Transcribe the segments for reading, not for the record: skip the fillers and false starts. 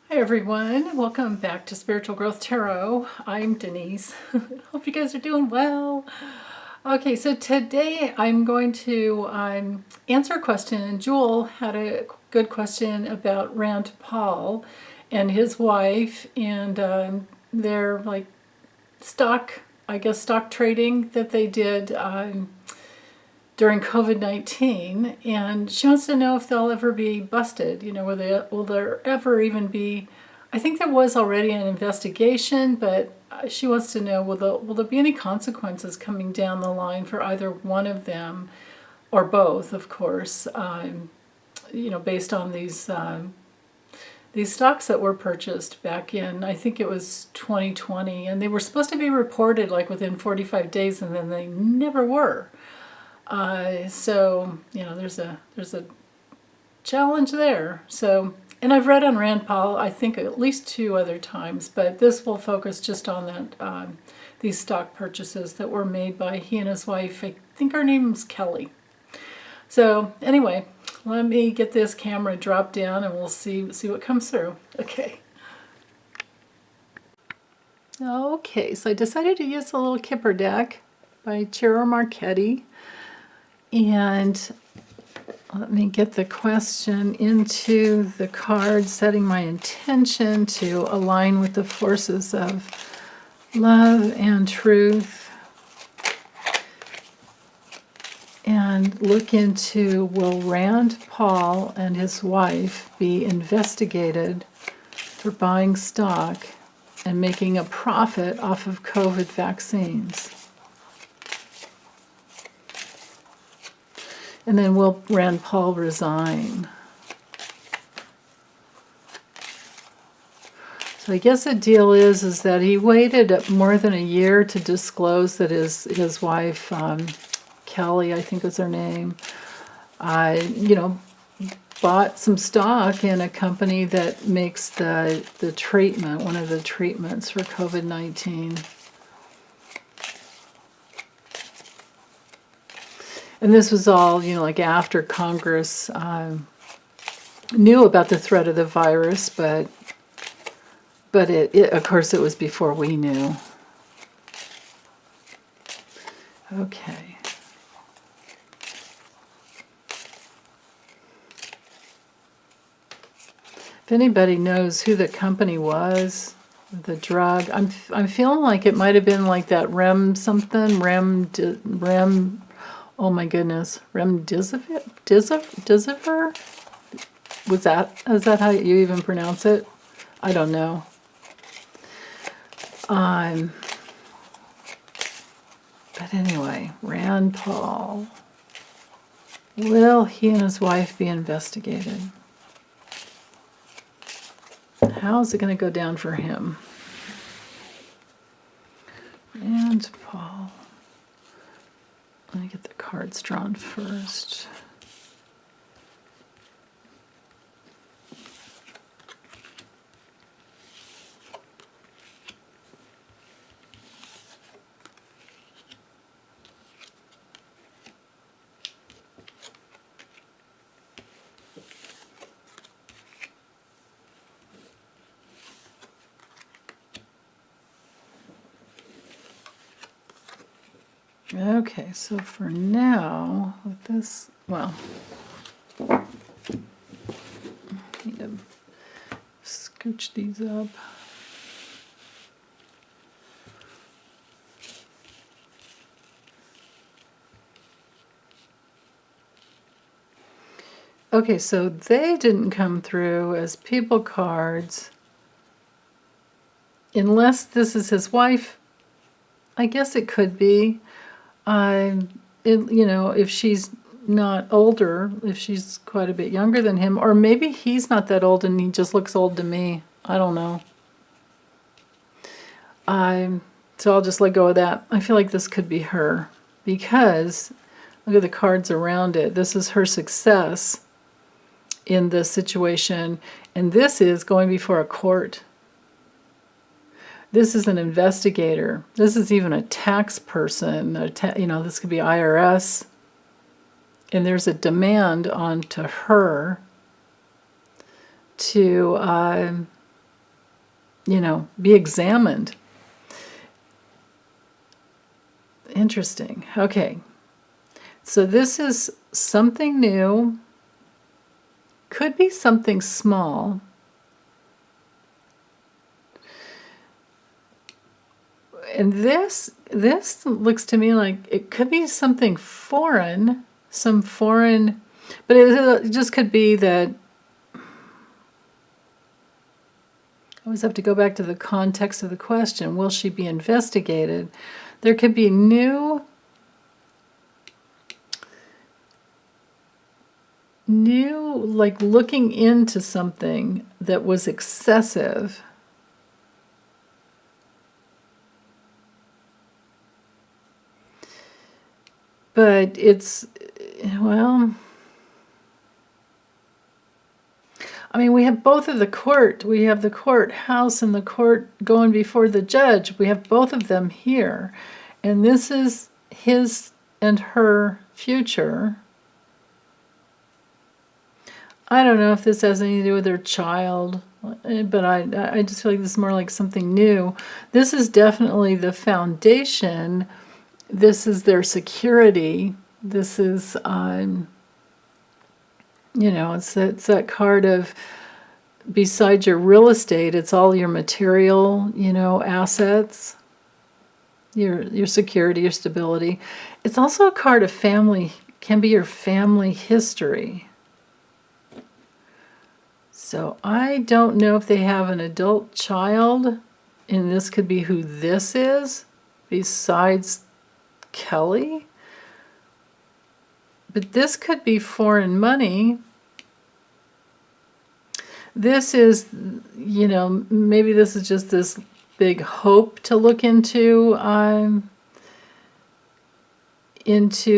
Hi everyone, welcome back to Spiritual Growth Tarot. I'm Denise. Hope you guys are doing well. Okay, so today I'm going to answer a question, and Jewel had a good question about Rand Paul and his wife and their stock, stock trading that they did during COVID-19, and she wants to know if they'll ever be busted. You know, will there ever even be? I think there was already an investigation, but she wants to know will there be any consequences coming down the line for either one of them, or both, of course. Based on these stocks that were purchased back in, I think it was 2020, and they were supposed to be reported like within 45 days, and then they never were. So there's a challenge there. So, and I've read on Rand Paul, I think at least 2 other times, but this will focus just on that these stock purchases that were made by he and his wife. I think her name's Kelly. So anyway, let me get this camera dropped down and we'll see what comes through. Okay. Okay, so I decided to use a little Kipper deck by Ciro Marchetti. And let me get the question into the card, setting my intention to align with the forces of love and truth. And look into, will Rand Paul and his wife be investigated for buying stock and making a profit off of COVID vaccines? And then will Rand Paul resign? So I guess the deal is that he waited more than a year to disclose that his wife, Kelly, I think was her name, bought some stock in a company that makes the treatment, one of the treatments for COVID-19. And this was all, like after Congress knew about the threat of the virus, but it of course it was before we knew. Okay. If anybody knows who the company was, the drug, I'm feeling like it might have been like that Rem. Oh my goodness, remdesivir? Is that how you even pronounce it? I don't know. But anyway, Rand Paul. Will he and his wife be investigated? How's it going to go down for him? Rand Paul. Let me get the cards drawn first. Okay, so for now, with this, well, need to scooch these up. Okay, so they didn't come through as people cards. Unless this is his wife, I guess it could be. If she's not older, if she's quite a bit younger than him, or maybe he's not that old and he just looks old to me. I don't know. So I'll just let go of that. I feel like this could be her because look at the cards around it. This is her success in this situation, and this is going before a court. This is an investigator. This is even a tax person. This could be IRS. And there's a demand onto her to be examined. Interesting. Okay. So this is something new. Could be something small. And this looks to me like it could be something foreign, some foreign, but it just could be that. I always have to go back to the context of the question. Will she be investigated? There could be new, like looking into something that was excessive. But it's, well, I mean, we have both of the court. We have the courthouse and the court going before the judge. We have both of them here. And this is his and her future. I don't know if this has anything to do with their child, but I just feel like this is more like something new. This is definitely the foundation. This is their security. This is, it's that card of, besides your real estate, it's all your material, assets, your security, your stability. It's also a card of family, can be your family history. So I don't know if they have an adult child, and this could be who this is, besides Kelly. But this could be foreign money. This is, maybe this is just this big hope to look into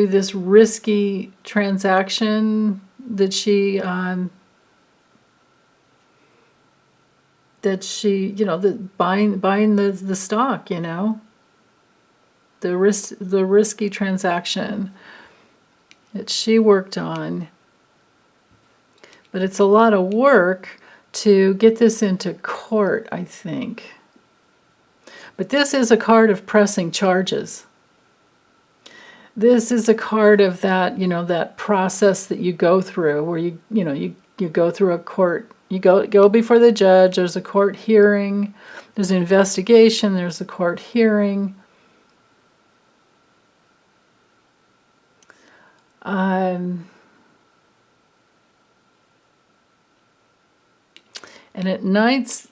this risky transaction that she buying the stock, the risky transaction that she worked on. But it's a lot of work to get this into court, I think. But this is a card of pressing charges. This is a card of that, that process that you go through, where you go through a court. You go before the judge, there's a court hearing, there's an investigation, there's a court hearing. And at nights,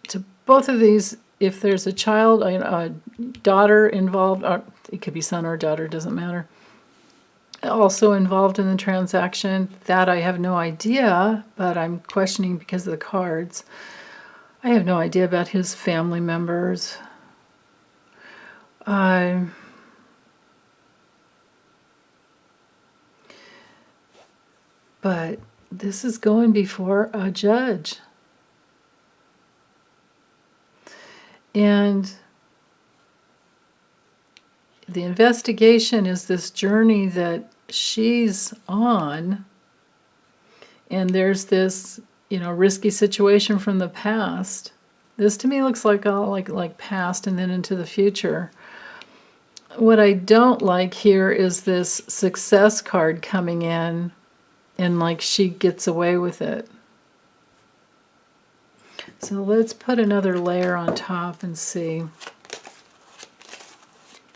to both of these, if there's a child, a daughter involved, or it could be son or daughter, doesn't matter, also involved in the transaction, that I have no idea, but I'm questioning because of the cards. I have no idea about his family members. But this is going before a judge. And the investigation is this journey that she's on, and there's this, risky situation from the past. This to me looks like all like past and then into the future. What I don't like here is this success card coming in, and like she gets away with it. So let's put another layer on top and see.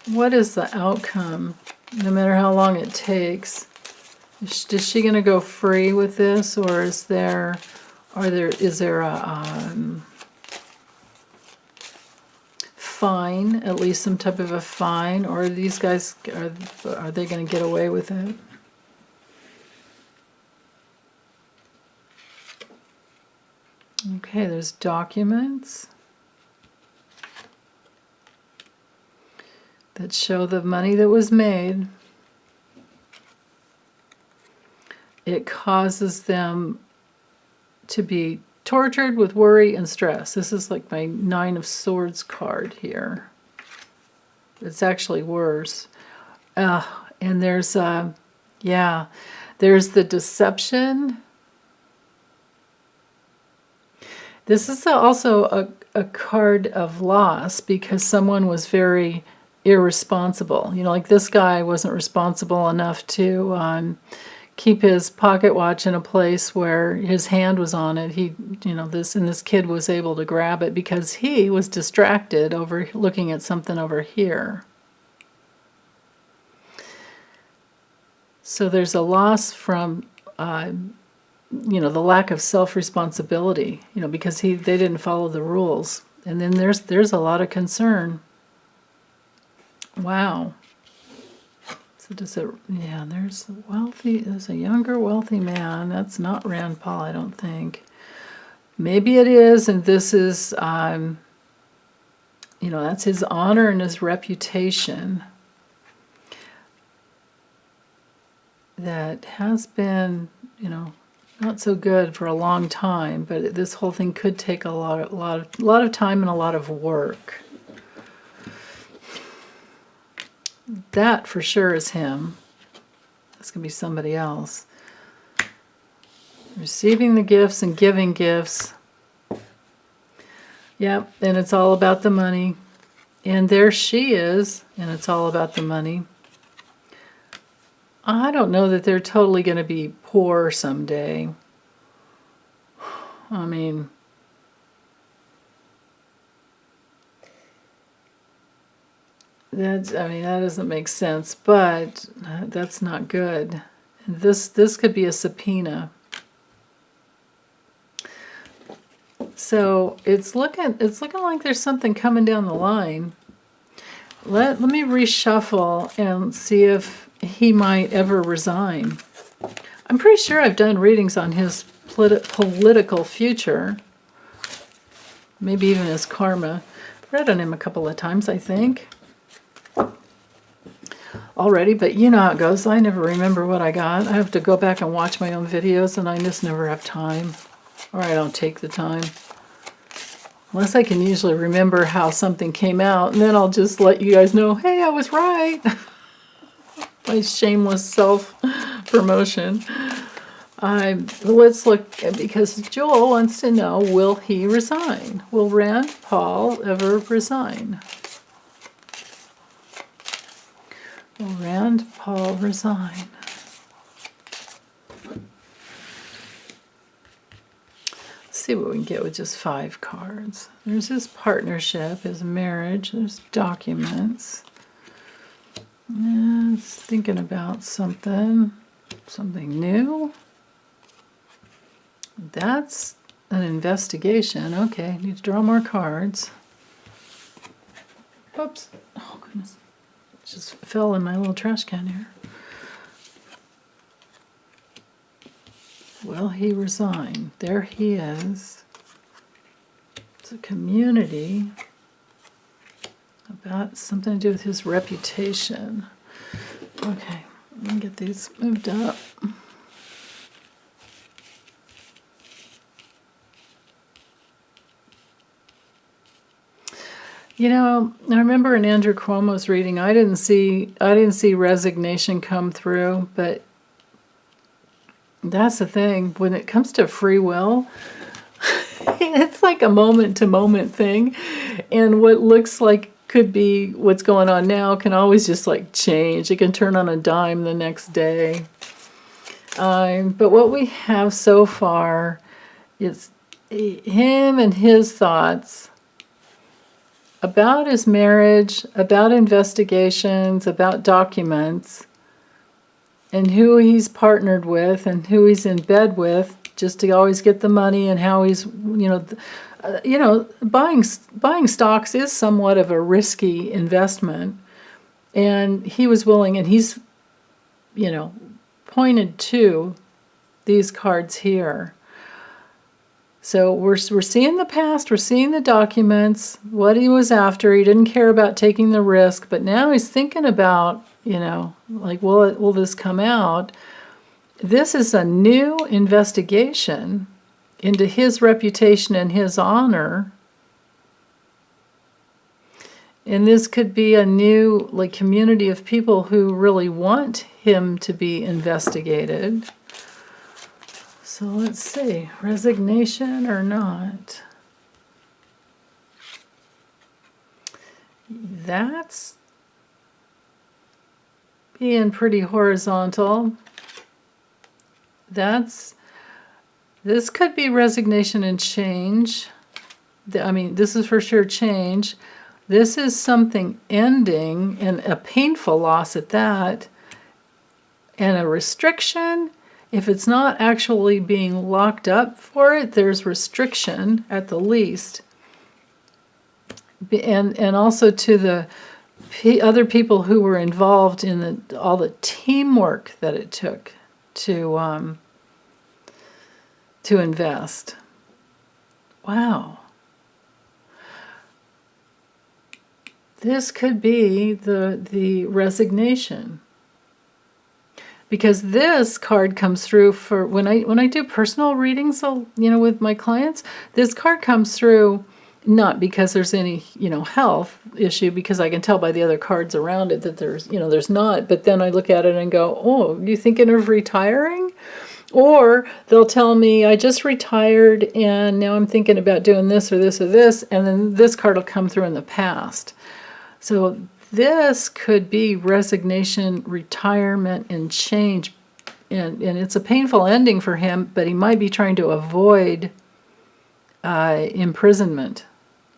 What is the outcome, no matter how long it takes? Is she going to go free with this, or is there a fine, at least some type of a fine, or are these guys, are they going to get away with it? Okay, there's documents that show the money that was made. It causes them to be tortured with worry and stress. This is like my 9 of Swords card here. It's actually worse. And there's, there's the deception. This is also a card of loss because someone was very irresponsible. You know, like this guy wasn't responsible enough to keep his pocket watch in a place where his hand was on it. He, you know, this kid was able to grab it because he was distracted over looking at something over here. So there's a loss from, you know, the lack of self-responsibility, you know, because they didn't follow the rules. And then there's a lot of concern. Wow. So does it, yeah, there's a younger wealthy man. That's not Rand Paul, I don't think. Maybe it is, and this is, you know, that's his honor and his reputation that has been, you know, not so good for a long time, but this whole thing could take a lot of time and a lot of work. That for sure is him. This could be somebody else. Receiving the gifts and giving gifts. Yep, and it's all about the money. And there she is, and it's all about the money. I don't know that they're totally going to be poor someday. I mean, that doesn't make sense, but that's not good. And this could be a subpoena. So it's looking like there's something coming down the line. Let me reshuffle and see if he might ever resign. I'm pretty sure I've done readings on his political future, maybe even his karma. I've read on him a couple of times, I think, already, but you know how it goes. I never remember what I got. I have to go back and watch my own videos, and I just never have time, or I don't take the time. Unless I can usually remember how something came out, and then I'll just let you guys know, hey, I was right. My shameless self-promotion. Let's look, because Joel wants to know, will he resign? Will Rand Paul ever resign? Will Rand Paul resign? Let's see what we can get with just 5 cards. There's his partnership, his marriage, there's documents. It's thinking about something new. That's an investigation. Okay, need to draw more cards. Oops. Oh, goodness. It just fell in my little trash can here. Will he resign? There he is. It's a community about something to do with his reputation. Okay, let me get these moved up. You know, I remember in Andrew Cuomo's reading, I didn't see resignation come through, but that's the thing. When it comes to free will, it's like a moment-to-moment thing, and what looks like could be what's going on now can always just like change. It can turn on a dime the next day. But what we have so far is him and his thoughts about his marriage, about investigations, about documents, and who he's partnered with and who he's in bed with just to always get the money, and how he's, buying stocks is somewhat of a risky investment, and he was willing, and he's, pointed to these cards here. So we're seeing the past, we're seeing the documents, what he was after. He didn't care about taking the risk, but now he's thinking about, like, will this come out? This is a new investigation into his reputation and his honor. And this could be a new, like, community of people who really want him to be investigated. So let's see, resignation or not? That's being pretty horizontal. This could be resignation and change. I mean, this is for sure change. This is something ending, and a painful loss at that, and a restriction. If it's not actually being locked up for it, there's restriction at the least. And also to the other people who were involved in all the teamwork that it took to invest. Wow. This could be the resignation. Because this card comes through for when I do personal readings, with my clients, this card comes through not because there's any, health issue, because I can tell by the other cards around it that there's not. But then I look at it and go, oh, you thinking of retiring? Or they'll tell me, I just retired and now I'm thinking about doing this or this or this. And then this card will come through in the past. So this could be resignation, retirement, and change. And it's a painful ending for him, but he might be trying to avoid imprisonment.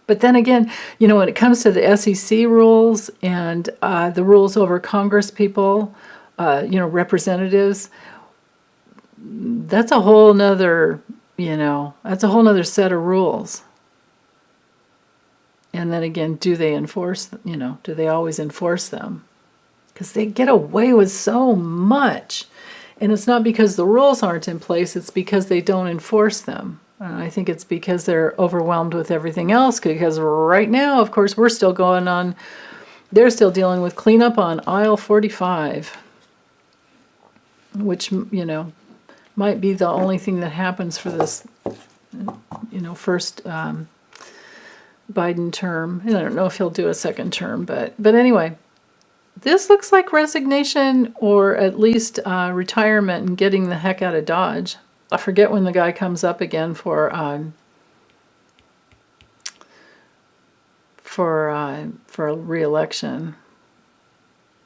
But then again, when it comes to the SEC rules and the rules over Congress people, representatives, that's a whole nother, set of rules. And then again, do they always enforce them? Because they get away with so much. And it's not because the rules aren't in place, it's because they don't enforce them. I think it's because they're overwhelmed with everything else, because right now, of course, they're still dealing with cleanup on aisle 45, which, might be the only thing that happens for this, first Biden term. And I don't know if he'll do a second term, but anyway, this looks like resignation, or at least retirement and getting the heck out of Dodge. I forget when the guy comes up again for re-election.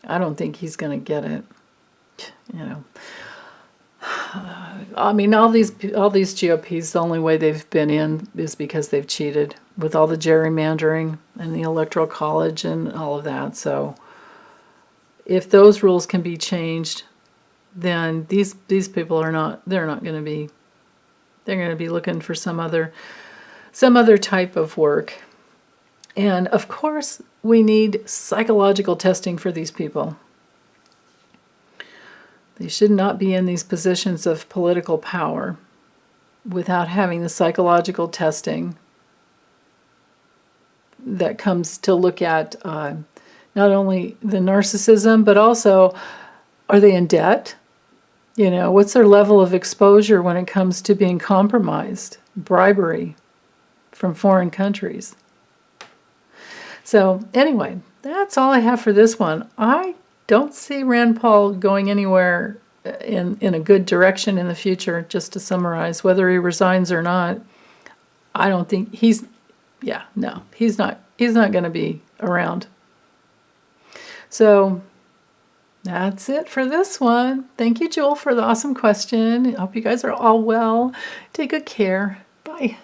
I don't think he's going to get it. I mean, all these GOPs, the only way they've been in is because they've cheated with all the gerrymandering and the Electoral College and all of that. So if those rules can be changed, then these people they're not going to be, they're going to be looking for some other type of work. And of course, we need psychological testing for these people. They should not be in these positions of political power without having the psychological testing that comes to look at not only the narcissism, but also, are they in debt? What's their level of exposure when it comes to being compromised, bribery from foreign countries? So anyway, that's all I have for this one. I don't see Rand Paul going anywhere in a good direction in the future. Just to summarize, whether he resigns or not, I don't think he's not going to be around. So that's it for this one. Thank you, Jewel, for the awesome question. I hope you guys are all well. Take good care. Bye.